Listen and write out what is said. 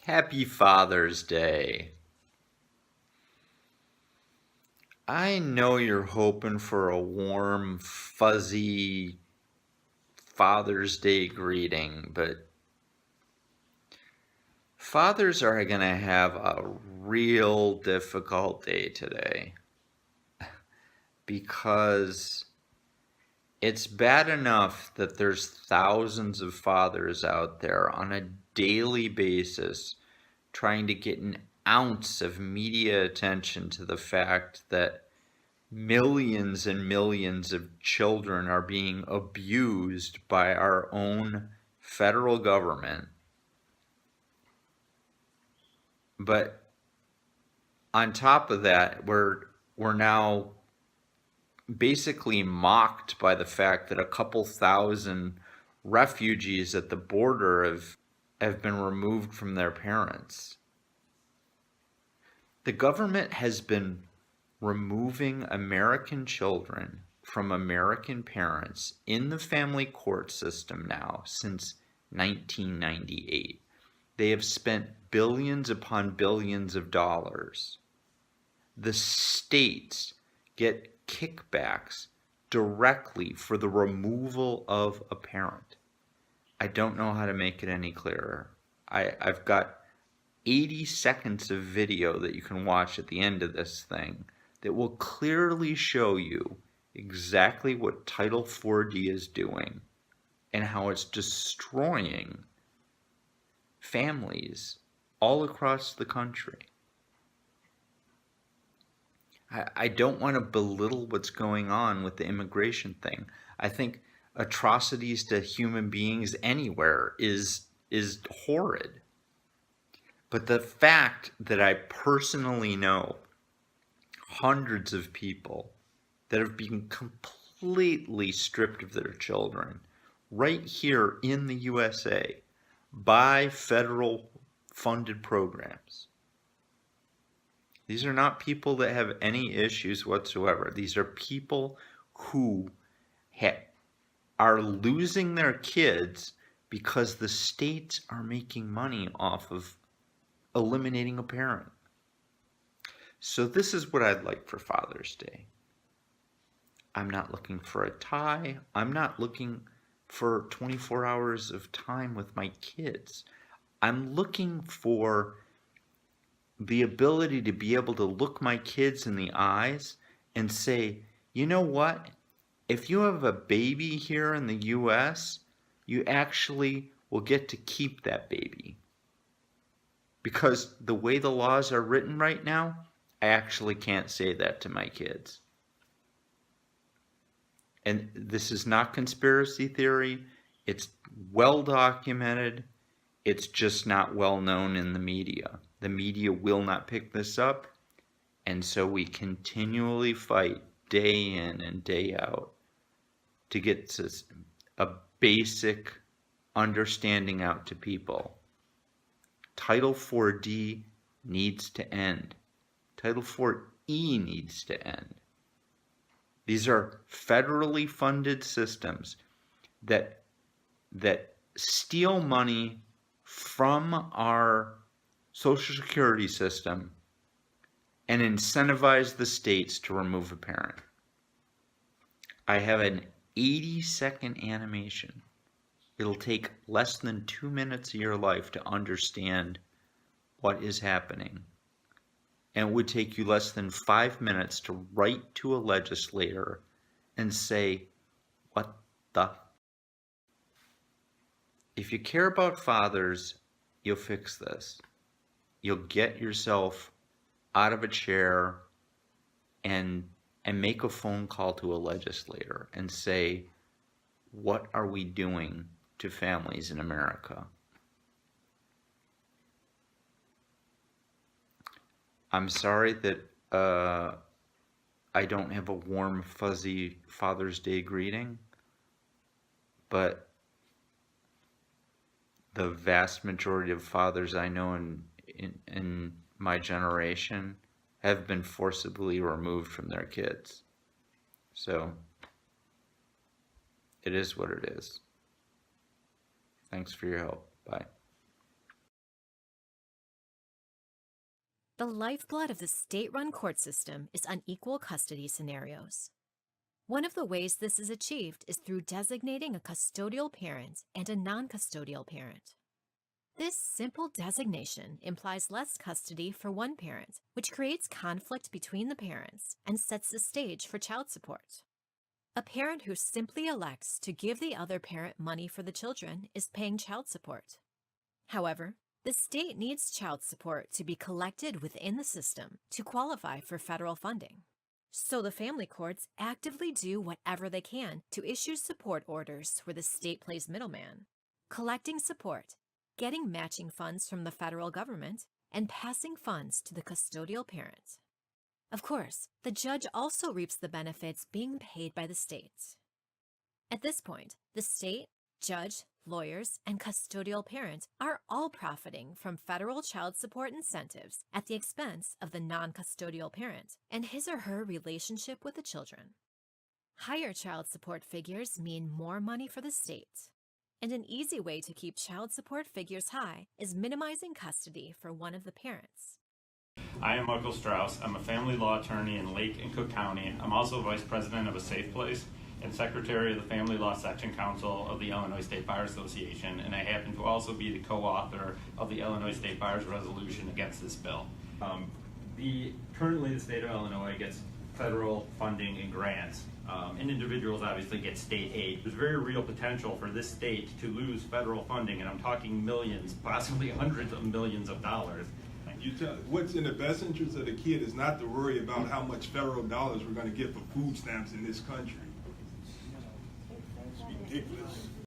Happy Father's Day. I know you're hoping for a warm, fuzzy Father's Day greeting, but fathers are going to have a real difficult day today because it's bad enough that there's thousands of fathers out there on a daily basis trying to get an ounce of media attention to the fact that millions and millions of children are being abused by our own federal government. But on top of that, we're now basically mocked by the fact that a couple thousand refugees at the border have been removed from their parents. The government has been removing American children from American parents in the family court system now since 1998. They have spent billions upon billions of dollars. The states get kickbacks directly for the removal of a parent. I don't know how to make it any clearer. I've got 80 seconds of video that you can watch at the end of this thing that will clearly show you exactly what Title 4D is doing and how it's destroying families all across the country. I don't want to belittle what's going on with the immigration thing. I think atrocities to human beings anywhere is horrid. But the fact that I personally know hundreds of people that have been completely stripped of their children right here in the USA by federal funded programs. These are not people that have any issues whatsoever. These are people who are losing their kids because the states are making money off of eliminating a parent. So this is what I'd like for Father's Day. I'm not looking for a tie. I'm not looking for 24 hours of time with my kids. I'm looking for the ability to be able to look my kids in the eyes and say, you know what? If you have a baby here in the US, you actually will get to keep that baby. Because the way the laws are written right now, I actually can't say that to my kids. And this is not conspiracy theory. It's well documented. It's just not well known in the media. The media will not pick this up. And so we continually fight day in and day out to get a basic understanding out to people. Title 4D needs to end. Title 4E needs to end. These are federally funded systems that steal money from our Social Security system and incentivize the states to remove a parent. I have an 80-second animation. It'll take less than 2 minutes of your life to understand what is happening. And it would take you less than 5 minutes to write to a legislator and say, what the? If you care about fathers, you'll fix this. You'll get yourself out of a chair and make a phone call to a legislator and say, what are we doing to families in America? I'm sorry that I don't have a warm, fuzzy Father's Day greeting, but the vast majority of fathers I know in my generation have been forcibly removed from their kids. So it is what it is. Thanks for your help. Bye. The lifeblood of the state-run court system is unequal custody scenarios. One of the ways this is achieved is through designating a custodial parent and a non-custodial parent. This simple designation implies less custody for one parent, which creates conflict between the parents and sets the stage for child support. A parent who simply elects to give the other parent money for the children is paying child support. However, the state needs child support to be collected within the system to qualify for federal funding. So the family courts actively do whatever they can to issue support orders where the state plays middleman, collecting support, getting matching funds from the federal government, and passing funds to the custodial parent. Of course, the judge also reaps the benefits being paid by the state. At this point, the state, judge, lawyers, and custodial parent are all profiting from federal child support incentives at the expense of the non-custodial parent and his or her relationship with the children. Higher child support figures mean more money for the state. And an easy way to keep child support figures high is minimizing custody for one of the parents. I am Michael Strauss. I'm a family law attorney in Lake and Cook County. I'm also vice president of A Safe Place and secretary of the Family Law Section Council of the Illinois State Bar Association, and I happen to also be the co-author of the Illinois State Bar's resolution against this bill. Currently the state of Illinois gets federal funding and grants, and individuals obviously get state aid. There's very real potential for this state to lose federal funding, and I'm talking millions, possibly hundreds of millions of dollars. What's in the best interest of the kid is not to worry about how much federal dollars we're going to get for food stamps in this country. It's ridiculous.